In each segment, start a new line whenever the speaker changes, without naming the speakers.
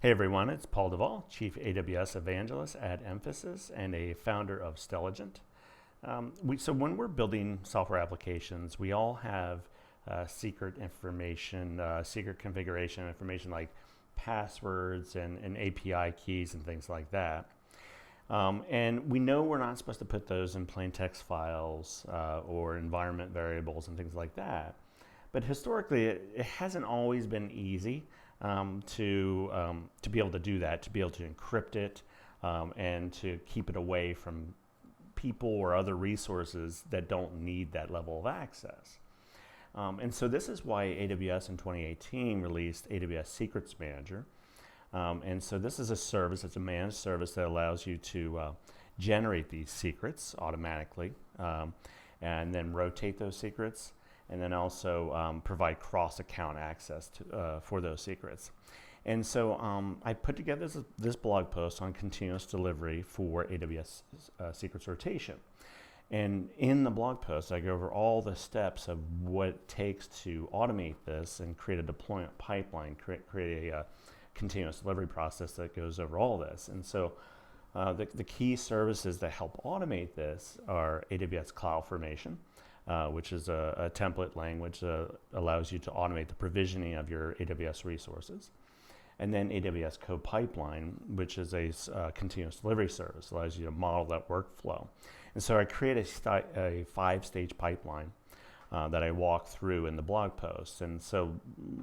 Hey everyone, it's Paul Duvall, Chief AWS Evangelist at Emphasis and a founder of Stelligent. So when we're building software applications, we all have secret information, secret configuration information like passwords and API keys and things like that. And we know we're not supposed to put those in plain text files or environment variables and things like that. But historically, it hasn't always been easy to be able to do that, to be able to encrypt it, and to keep it away from people or other resources that don't need that level of access. And so this is why AWS in 2018 released AWS Secrets Manager. And so this is a service, it's a managed service that allows you to generate these secrets automatically and then rotate those secrets, and then also provide cross-account access for those secrets. And so I put together this blog post on continuous delivery for AWS Secrets Rotation. And in the blog post, I go over all the steps of what it takes to automate this and create a deployment pipeline, create a continuous delivery process that goes over all this. And so the key services that help automate this are AWS Cloud9, which is a template language that allows you to automate the provisioning of your AWS resources. And then AWS Code Pipeline, which is a continuous delivery service, allows you to model that workflow. And so I create a 5-stage pipeline that I walk through in the blog post. And so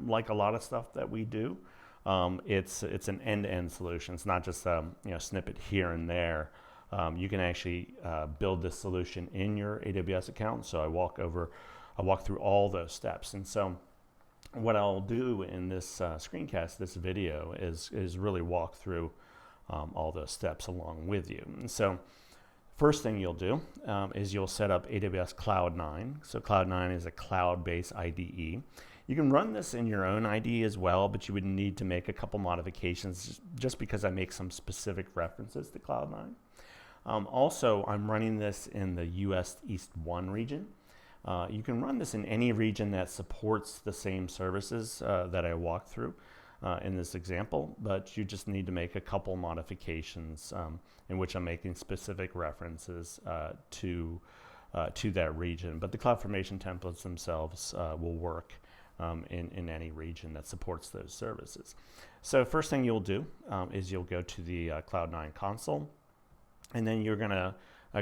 like a lot of stuff that we do, it's an end-to-end solution. It's not just a snippet here and there. You can actually build this solution in your AWS account. So I walk through all those steps. And so what I'll do in this screencast, this video, is really walk through all those steps along with you. And so first thing you'll do is you'll set up AWS Cloud9. So Cloud9 is a cloud-based IDE. You can run this in your own IDE as well, but you would need to make a couple modifications just because I make some specific references to Cloud9. Also, I'm running this in the US East 1 region. You can run this in any region that supports the same services that I walked through in this example, but you just need to make a couple modifications in which I'm making specific references to that region. But the CloudFormation templates themselves will work in any region that supports those services. So first thing you'll do is you'll go to the Cloud9 console, and then you're going to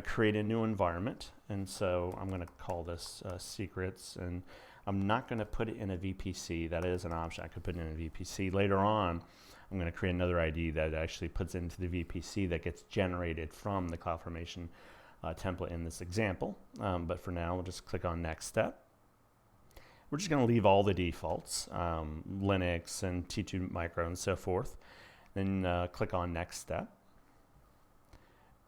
create a new environment. And so I'm going to call this secrets, and I'm not going to put it in a VPC. That is an option. I could put it in a VPC. Later on, I'm going to create another ID that actually puts into the VPC that gets generated from the CloudFormation template in this example. But for now, we'll just click on Next Step. We're just going to leave all the defaults, Linux and T2 Micro and so forth. Then click on Next Step.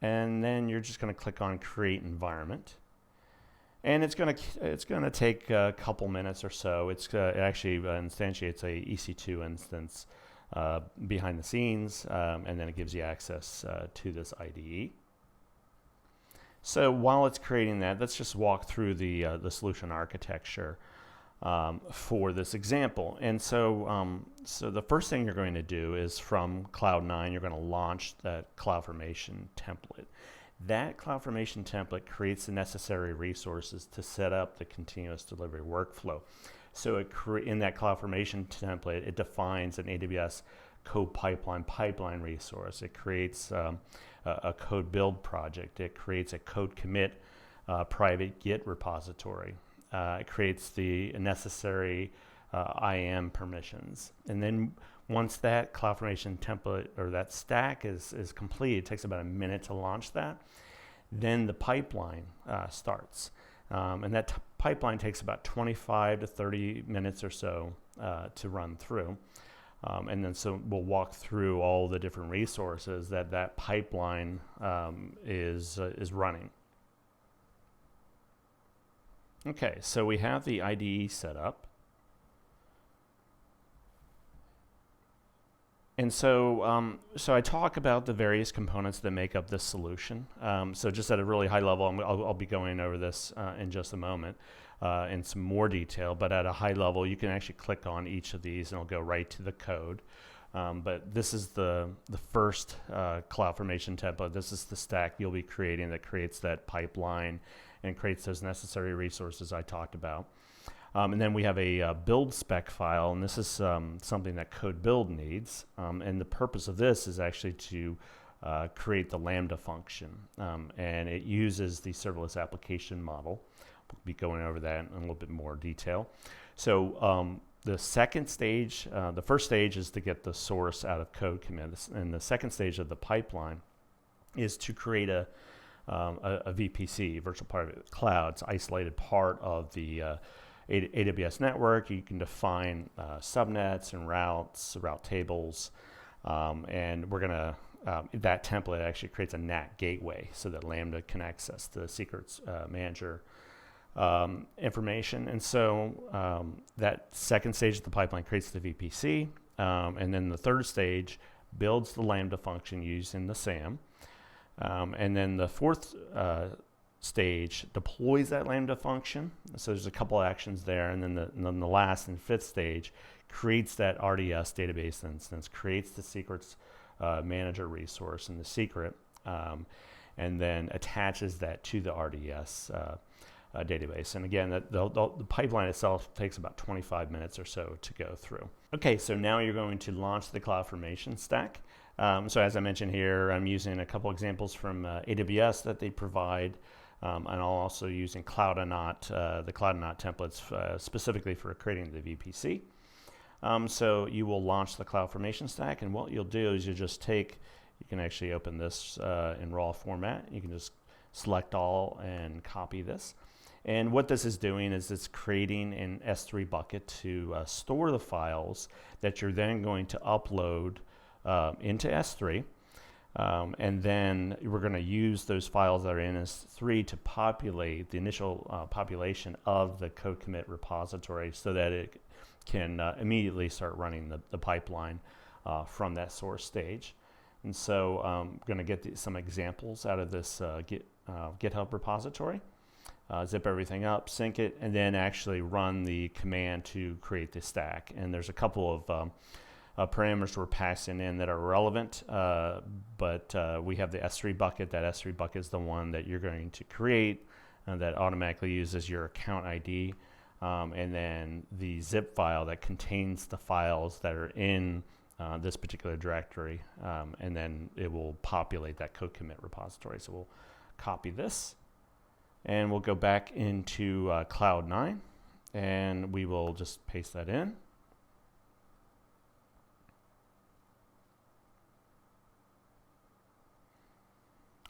And then you're just going to click on Create Environment. And it's going to take a couple minutes or so. It actually instantiates a EC2 instance behind the scenes, and then it gives you access to this IDE. So while it's creating that, let's just walk through the solution architecture for this example. And so the first thing you're going to do is from Cloud9, you're going to launch that CloudFormation template. That CloudFormation template creates the necessary resources to set up the continuous delivery workflow. So in that CloudFormation template, it defines an AWS code pipeline resource. It creates a code build project. It creates a code commit private Git repository. It creates the necessary IAM permissions. And then once that CloudFormation template or that stack is complete, it takes about a minute to launch that. Then the pipeline starts. And that pipeline takes about 25 to 30 minutes or so to run through. And then so we'll walk through all the different resources that pipeline is running. Okay, so we have the IDE set up. And so I talk about the various components that make up this solution. So just at a really high level, I'll be going over this in just a moment in some more detail, but at a high level, you can actually click on each of these and it'll go right to the code. But this is the first CloudFormation template. This is the stack you'll be creating that creates that pipeline and creates those necessary resources I talked about. And then we have a build spec file, and this is something that code build needs. And the purpose of this is actually to create the Lambda function, and it uses the serverless application model. We'll be going over that in a little bit more detail. So the second stage, the first stage is to get the source out of code commit, and the second stage of the pipeline is to create a VPC, virtual private cloud. It's an isolated part of the AWS network. You can define subnets and routes, route tables, and we're gonna that template actually creates a NAT gateway so that Lambda can access the secrets manager information. And so that second stage of the pipeline creates the VPC, and then the third stage builds the Lambda function using the SAM, and then the fourth stage deploys that Lambda function. So there's a couple actions there, and then the last and fifth stage creates that RDS database instance, creates the secrets manager resource and the secret, and then attaches that to the RDS database. And again, the pipeline itself takes about 25 minutes or so to go through. Okay, so now you're going to launch the CloudFormation stack. So as I mentioned here, I'm using a couple examples from AWS that they provide, and I'm also using Cloud9, the Cloud9 templates specifically for creating the VPC. So you will launch the CloudFormation stack, and what you'll do is you can actually open this in raw format. You can just select all and copy this. And what this is doing is it's creating an S3 bucket to store the files that you're then going to upload into S3. And then we're going to use those files that are in S3 to populate the initial population of the code commit repository so that it can immediately start running the pipeline from that source stage. And so I'm going to get some examples out of this GitHub repository, zip everything up, sync it, and then actually run the command to create the stack. And there's a couple of parameters we're passing in that are relevant, but we have the S3 bucket. That S3 bucket is the one that you're going to create that automatically uses your account ID. And then the zip file that contains the files that are in this particular directory, and then it will populate that code commit repository. So we'll copy this, and we'll go back into Cloud9, and we will just paste that in.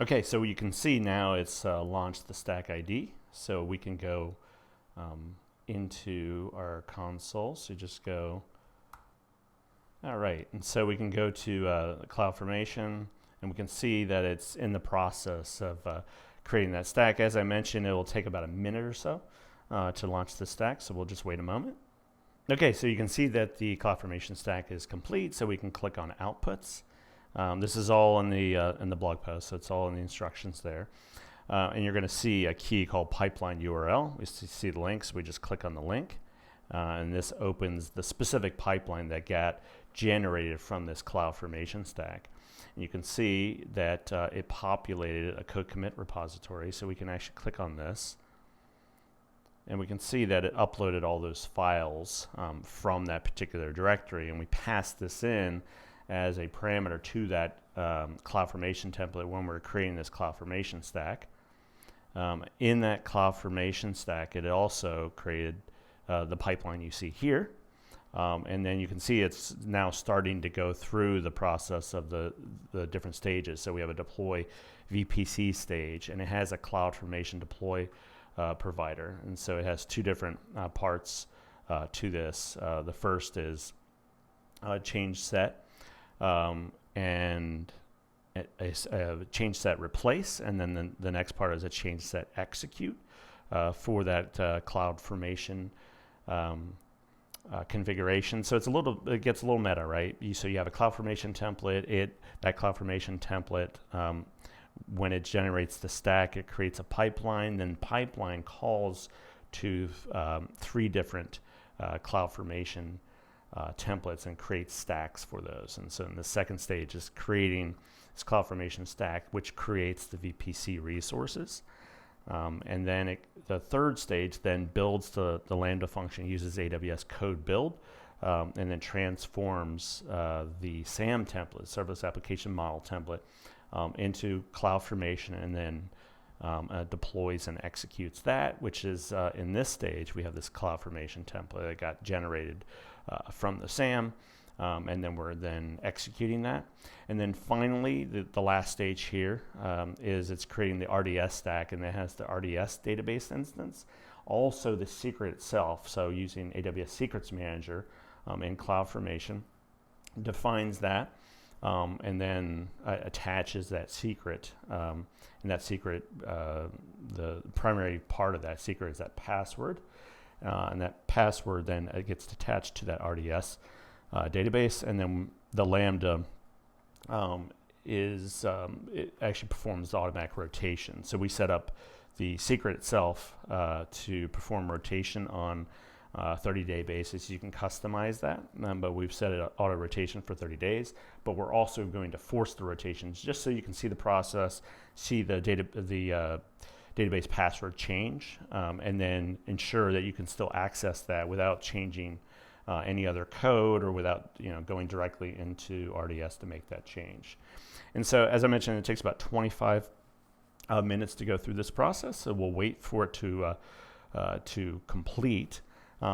Okay, so you can see now it's launched the stack ID, so we can go into our console. So just go, all right, and so we can go to CloudFormation, and we can see that it's in the process of creating that stack. As I mentioned, it will take about a minute or so to launch the stack, so we'll just wait a moment. Okay, so you can see that the CloudFormation stack is complete, so we can click on Outputs. This is all in the blog post, so it's all in the instructions there. And you're going to see a key called pipeline URL. We see the links. We just click on the link, and this opens the specific pipeline that got generated from this CloudFormation stack. And you can see that it populated a code commit repository, so we can actually click on this, and we can see that it uploaded all those files from that particular directory, and we passed this in as a parameter to that CloudFormation template when we're creating this CloudFormation stack. In that CloudFormation stack, it also created the pipeline you see here. And then you can see it's now starting to go through the process of the different stages. So we have a deploy VPC stage, and it has a CloudFormation deploy provider. And so it has two different parts to this. The first is change set, and a change set replace, and then the next part is a change set execute for that CloudFormation configuration. So it gets a little meta, right? So you have a CloudFormation template. That CloudFormation template, when it generates the stack, it creates a pipeline. Then pipeline calls to 3 different CloudFormation templates and create stacks for those. And so in the second stage is creating this CloudFormation stack, which creates the VPC resources. And then the third stage then builds the Lambda function, uses AWS code build, and then transforms the SAM template, Serverless Application Model template, into CloudFormation, and then deploys and executes that, which is in this stage, we have this CloudFormation template that got generated from the SAM, and then we're then executing that. And then finally, the last stage here is it's creating the RDS stack, and it has the RDS database instance, also the secret itself. So using AWS Secrets Manager in CloudFormation, defines that, and then attaches that secret. And that secret, the primary part of that secret is that password. And that password then gets attached to that RDS database, and then the Lambda it actually performs automatic rotation. So we set up the secret itself to perform rotation on a 30-day basis. You can customize that, but we've set it auto rotation for 30 days. But we're also going to force the rotations just so you can see the process, see the database password change, and then ensure that you can still access that without changing any other code or without going directly into RDS to make that change. And so, as I mentioned, it takes about 25 minutes to go through this process. So we'll wait for it to complete.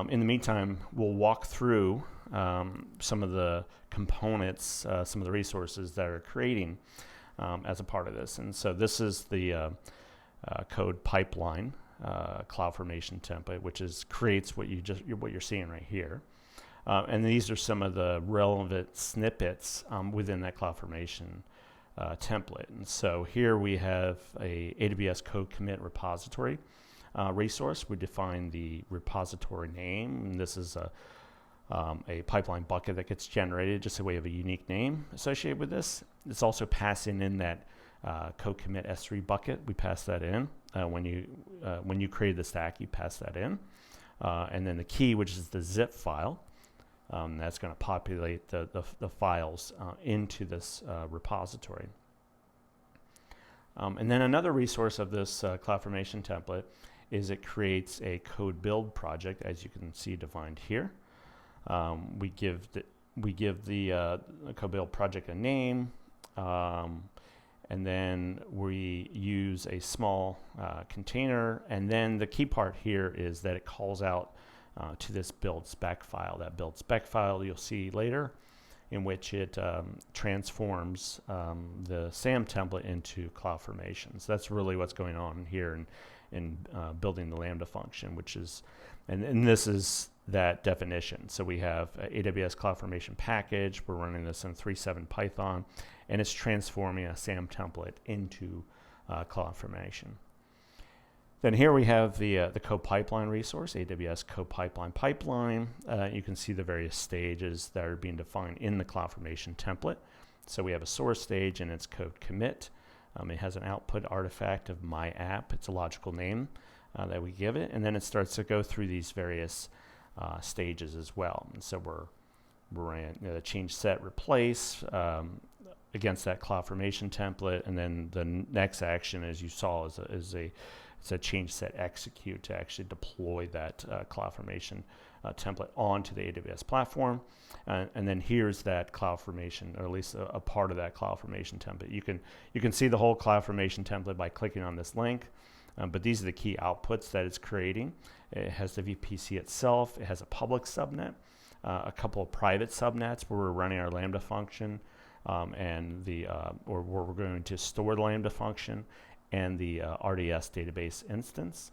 In the meantime, we'll walk through some of the components, some of the resources that are creating as a part of this. And so this is the code pipeline CloudFormation template, which creates what you're seeing right here. And these are some of the relevant snippets within that CloudFormation template. And so here we have a AWS code commit repository resource. We define the repository name, and this is a pipeline bucket that gets generated just so we have a unique name associated with this. It's also passing in that code commit S3 bucket. We pass that in when you create the stack. You pass that in, and then the key, which is the zip file, that's going to populate the files into this repository. And then another resource of this CloudFormation template is it creates a code build project, as you can see defined here. We give the code build project a name, and then we use a small container. And then the key part here is that it calls out to this build spec file. That build spec file you'll see later, in which it transforms the SAM template into CloudFormation. So that's really what's going on here in building the Lambda function, which is, and this is that definition. So we have AWS CloudFormation package. We're running this in 3.7 Python, and it's transforming a SAM template into CloudFormation. Then here we have the code pipeline resource, AWS code pipeline. You can see the various stages that are being defined in the CloudFormation template. So we have a source stage and its code commit. It has an output artifact of my app. It's a logical name that we give it, and then it starts to go through these various stages as well. And so we're running the change set replace against that CloudFormation template, and then the next action, as you saw, is a change set execute to actually deploy that CloudFormation template onto the AWS platform. And then here's that CloudFormation, or at least a part of that CloudFormation template. You can see the whole CloudFormation template by clicking on this link, but these are the key outputs that it's creating. It has the VPC itself. It has a public subnet, a couple of private subnets where we're running our Lambda function, and or where we're going to store the Lambda function, and the RDS database instance.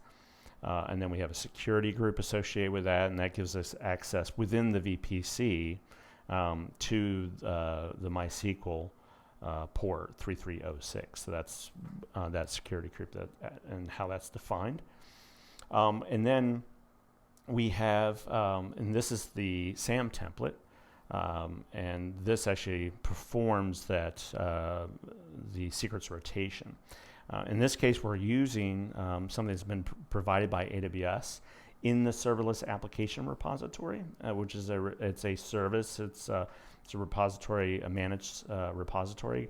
And then we have a security group associated with that, and that gives us access within the VPC to the MySQL port 3306. So that's that security group and how that's defined. And then we have, and this is the SAM template, and this actually performs that the secrets rotation. In this case, we're using something that's been provided by AWS in the serverless application repository, which is it's a service. It's a repository, a managed repository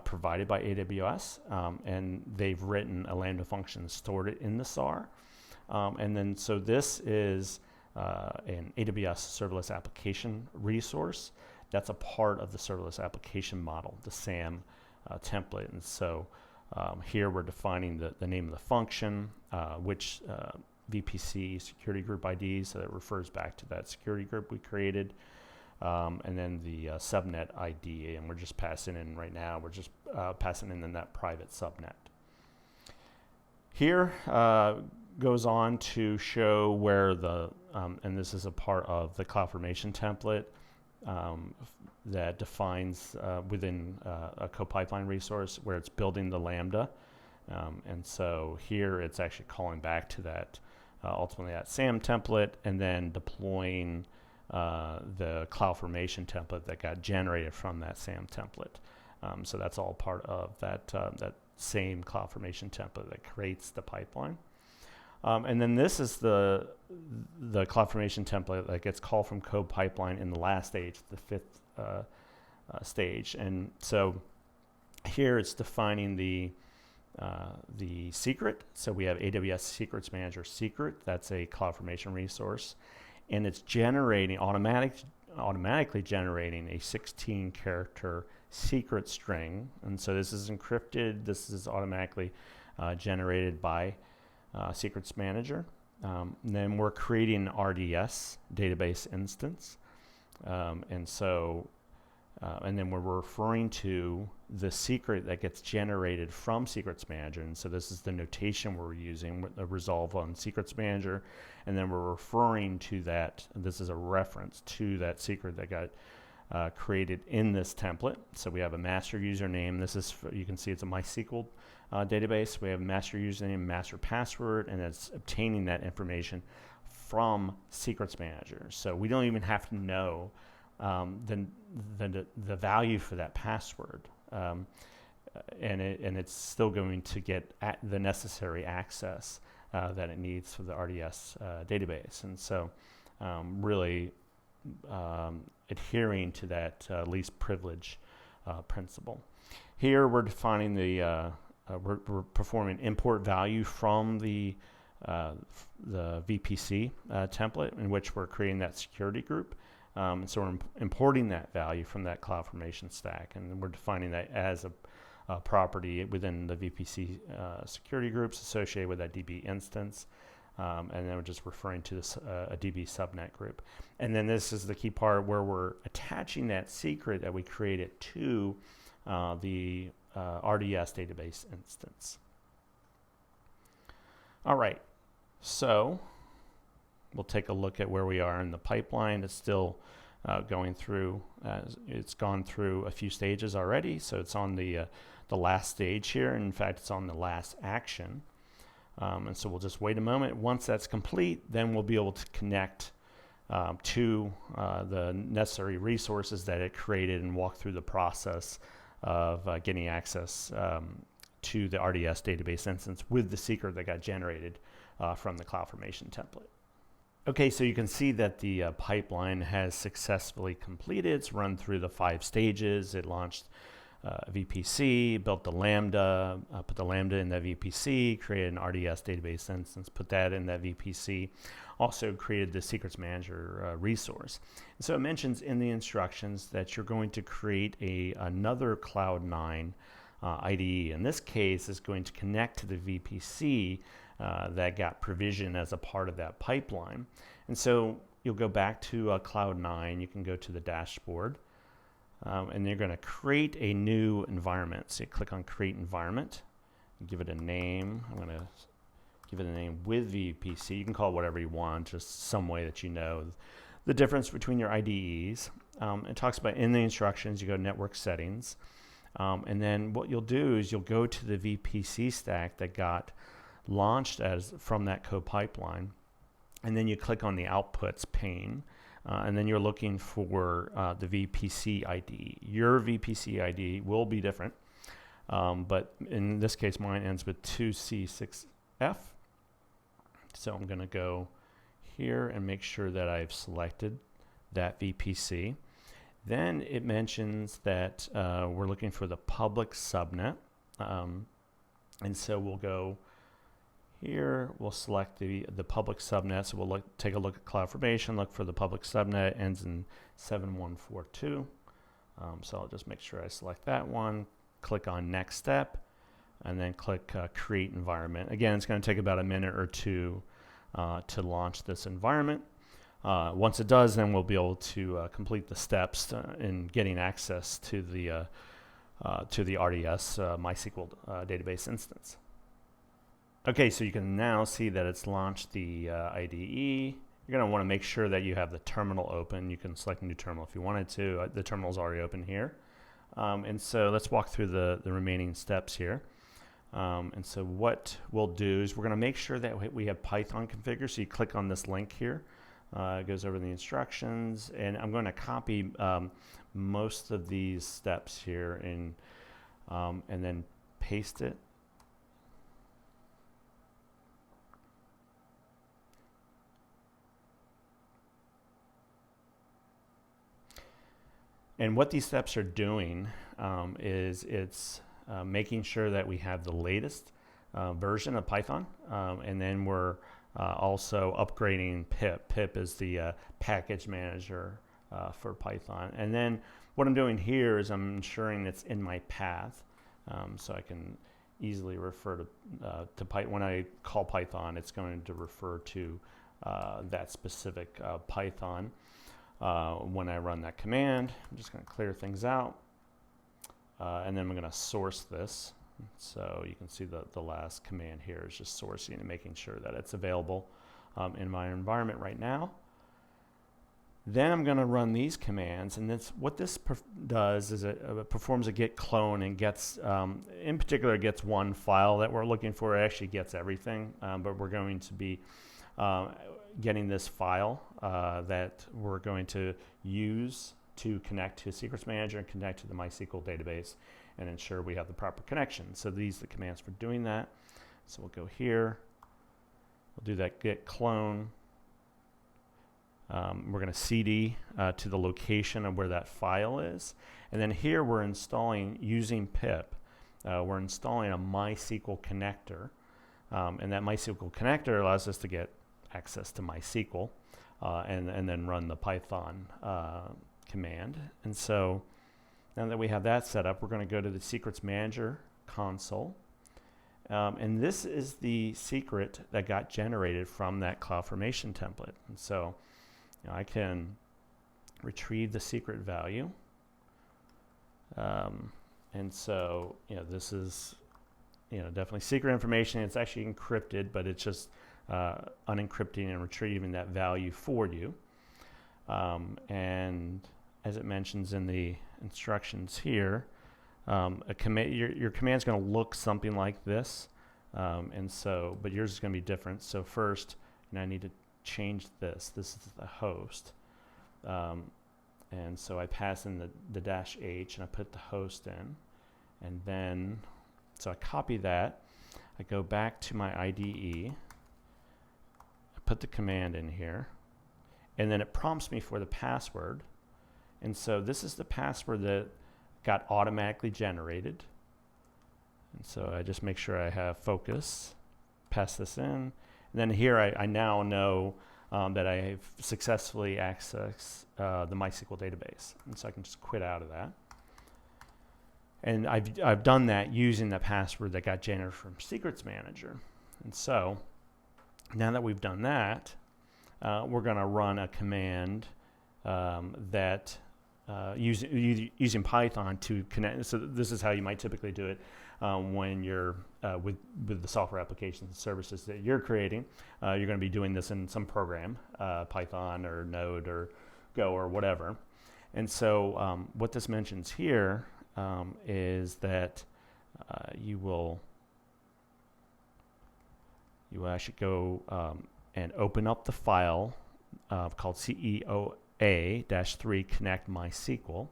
provided by AWS, and they've written a Lambda function, stored it in the SAR. And then so this is an AWS serverless application resource that's a part of the serverless application model, the SAM template. And so here we're defining the name of the function, which VPC security group ID, so that refers back to that security group we created, and then the subnet ID, and we're just passing in right now, we're just passing in that private subnet. Here goes on to show where and this is a part of the CloudFormation template that defines within a CoPipeline resource where it's building the Lambda. And so here it's actually calling back to that, ultimately that SAM template, and then deploying the CloudFormation template that got generated from that SAM template. So that's all part of that same CloudFormation template that creates the pipeline. And then this is the CloudFormation template that gets called from CoPipeline in the last stage, the fifth stage. And so here it's defining the secret. So we have AWS Secrets Manager secret. That's a CloudFormation resource, and it's generating automatically generating a 16-character secret string. And so this is encrypted. This is automatically generated by Secrets Manager. And then we're creating an RDS database instance. And so and then we're referring to the secret that gets generated from Secrets Manager. And so this is the notation we're using, a resolve on Secrets Manager. And then we're referring to that. This is a reference to that secret that got created in this template. So we have a master username. This is, you can see it's a MySQL database. We have master username, master password, and it's obtaining that information from Secrets Manager. So we don't even have to know the value for that password, and it's still going to get the necessary access that it needs for the RDS database. And so really adhering to that least privilege principle. Here we're defining we're performing import value from the VPC template, in which we're creating that security group. So we're importing that value from that CloudFormation stack, and we're defining that as a property within the VPC security groups associated with that DB instance. And then we're just referring to this, a DB subnet group. And then this is the key part where we're attaching that secret that we created to the RDS database instance. All right, so we'll take a look at where we are in the pipeline. It's still going through. It's gone through a few stages already, so it's on the last stage here. In fact, it's on the last action. And so we'll just wait a moment. Once that's complete, then we'll be able to connect to the necessary resources that it created and walk through the process of getting access to the RDS database instance with the secret that got generated from the CloudFormation template. Okay, so you can see that the pipeline has successfully completed. It's run through the 5 stages. It launched VPC, built the Lambda, put the Lambda in that VPC, created an RDS database instance, put that in that VPC, also created the Secrets Manager resource. And so it mentions in the instructions that you're going to create another Cloud9 IDE. In this case, is going to connect to the VPC that got provisioned as a part of that pipeline. And so you'll go back to Cloud9. You can go to the dashboard. And you're going to create a new environment. So you click on Create Environment, give it a name. I'm going to give it a name with VPC. You can call it whatever you want, just some way that you know the difference between your IDEs. It talks about in the instructions, you go to Network Settings. And then what you'll do is you'll go to the VPC stack that got launched from that CoPipeline. And then you click on the Outputs pane. And then you're looking for the VPC ID. Your VPC ID will be different, but in this case, mine ends with 2C6F. So I'm going to go here and make sure that I've selected that VPC. Then it mentions that we're looking for the public subnet. And so we'll go here, we'll select the public subnet. So we'll take a look at CloudFormation, look for the public subnet, ends in 7142. So I'll just make sure I select that one, click on next step, and then click create environment. Again, it's going to take about a minute or two to launch this environment. Once it does, then we'll be able to complete the steps in getting access to the RDS MySQL database instance. Okay, so you can now see that it's launched the IDE. You're going to want to make sure that you have the terminal open. You can select a new terminal if you wanted to. The terminal's already open here. And so let's walk through the remaining steps here. And so what we'll do is we're going to make sure that we have Python configured. So you click on this link here. It goes over the instructions, and I'm going to copy most of these steps here and then paste it. And what these steps are doing is it's making sure that we have the latest version of Python, and then we're also upgrading pip. Pip is the package manager for Python. And then what I'm doing here is I'm ensuring it's in my path, so I can easily refer to Python. When I call Python, it's going to refer to that specific Python. When I run that command, I'm just going to clear things out, and then I'm going to source this. So you can see the last command here is just sourcing and making sure that it's available in my environment right now. Then I'm going to run these commands, and what this does is it performs a git clone and gets, in particular, it gets one file that we're looking for. It actually gets everything, but we're going to be getting this file that we're going to use to connect to Secrets Manager and connect to the MySQL database and ensure we have the proper connection. So these are the commands for doing that. So we'll go here. We'll do that git clone. We're going to cd to the location of where that file is. And then here we're installing, using pip, we're installing a MySQL connector. And that MySQL connector allows us to get access to MySQL and then run the Python command. And so now that we have that set up, we're going to go to the Secrets Manager console. And this is the secret that got generated from that CloudFormation template. And so I can retrieve the secret value. And so this is definitely secret information. It's actually encrypted, but it's just unencrypting and retrieving that value for you. And as it mentions in the instructions here, your command is going to look something like this, but yours is going to be different. So first, I need to change this. This is the host, and so I pass in the -h and I put the host in, and then so I copy that. I go back to my IDE. I put the command in here, and then it prompts me for the password. And so this is the password that got automatically generated. And so I just make sure I have focus, pass this in. And then here I now know that I have successfully accessed the MySQL database. And so I can just quit out of that. And I've done that using the password that got generated from Secrets Manager. And so now that we've done that, we're going to run a command that using Python to connect. So this is how you might typically do it when you're with the software applications and services that you're creating. You're going to be doing this in some program, Python or Node or Go or whatever. And so what this mentions here is that you will actually go and open up the file called CEOA-3 Connect MySQL.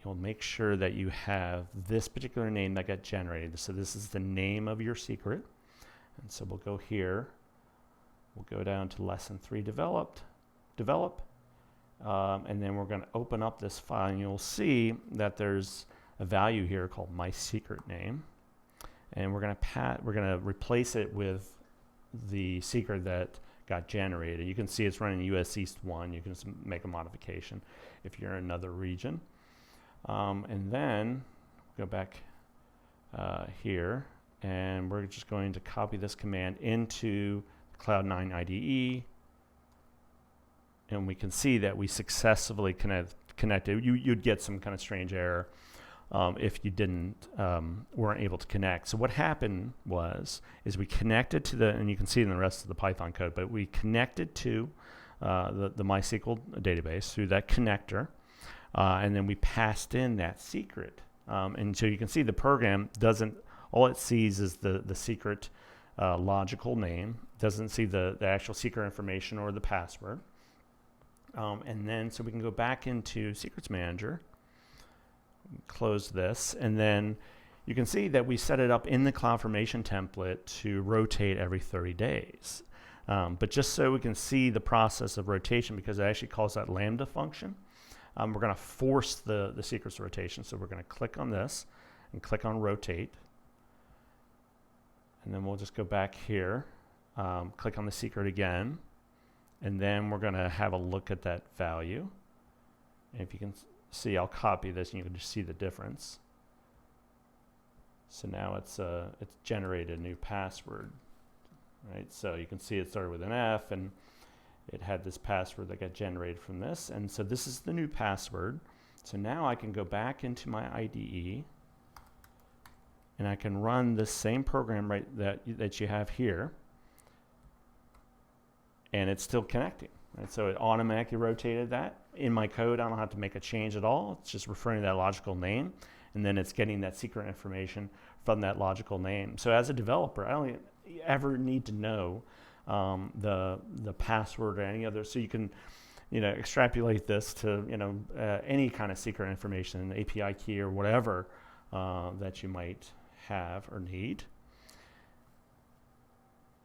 You'll make sure that you have this particular name that got generated. So this is the name of your secret. And so we'll go here We'll go down to lesson 3, develop. And then we're going to open up this file, and you'll see that there's a value here called my secret name. And we're going to replace it with the secret that got generated. You can see it's running US East 1. You can make a modification if you're in another region. And then go back here, and we're just going to copy this command into Cloud9 IDE. And we can see that we successfully connected. You'd get some kind of strange error if you weren't able to connect. So what happened is we connected to and you can see it in the rest of the Python code, but we connected to the MySQL database through that connector, and then we passed in that secret. And so you can see the program all it sees is the secret logical name, doesn't see the actual secret information or the password. And then so we can go back into Secrets Manager, close this, and then you can see that we set it up in the CloudFormation template to rotate every 30 days. But just so we can see the process of rotation, because it actually calls that Lambda function, we're going to force the secrets rotation. So we're going to click on this and click on rotate. And then we'll just go back here, click on the secret again, and then we're going to have a look at that value. And if you can see, I'll copy this and you can just see the difference. So now it's generated a new password, right? So you can see it started with an F, and it had this password that got generated from this. And so this is the new password. So now I can go back into my IDE, and I can run the same program that you have here, and it's still connecting. Right? So it automatically rotated that. In my code, I don't have to make a change at all. It's just referring to that logical name, and then it's getting that secret information from that logical name. So as a developer, I don't ever need to know the password or any other. So you can, extrapolate this to any kind of secret information, an API key or whatever that you might have or need.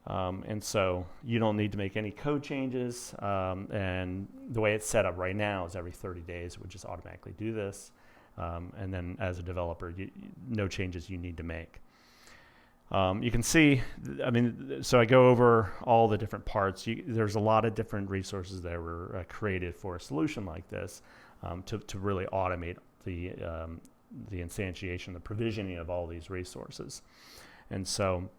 And so you don't need to make any code changes. And the way it's set up right now is every 30 days it would just automatically do this. And then as a developer, no changes you need to make. You can see, so I go over all the different parts. There's a lot of different resources that were created for a solution like this to really automate the instantiation, the provisioning of all these resources. And so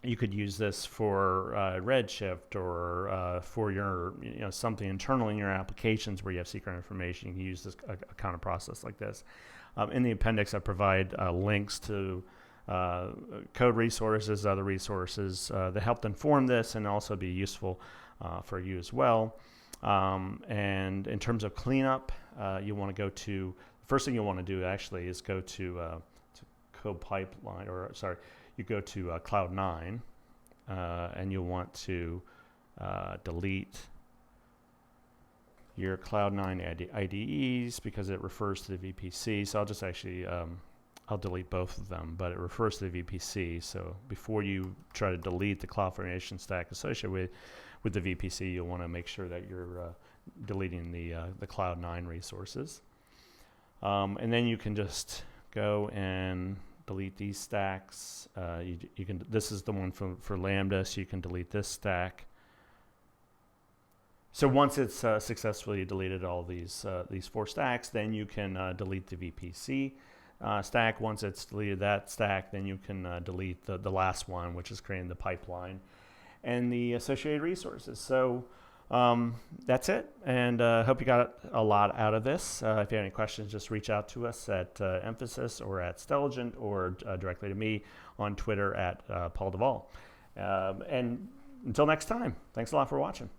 you could use this for Redshift or for your, something internal in your applications where you have secret information. You can use this a kind of process like this. In the appendix, I provide links to code resources, other resources that helped inform this and also be useful for you as well. And in terms of cleanup, you want to go to, first thing you want to do actually is go to Code Pipeline, you go to Cloud9, and you'll want to delete your Cloud9 IDEs because it refers to the VPC. So I'll just actually, I'll delete both of them, but it refers to the VPC. So before you try to delete the CloudFormation stack associated with the VPC, you'll want to make sure that you're deleting the Cloud9 resources. And then you can just go and delete these stacks. You can. This is the one for Lambda, so you can delete this stack. So once it's successfully deleted all these 4 stacks, then you can delete the VPC stack. Once it's deleted that stack, then you can delete the last one, which is creating the pipeline and the associated resources. So that's it, and hope you got a lot out of this. If you have any questions, just reach out to us at Emphasis or at Stelligent or directly to me on Twitter at Paul Duvall. And until next time, thanks a lot for watching.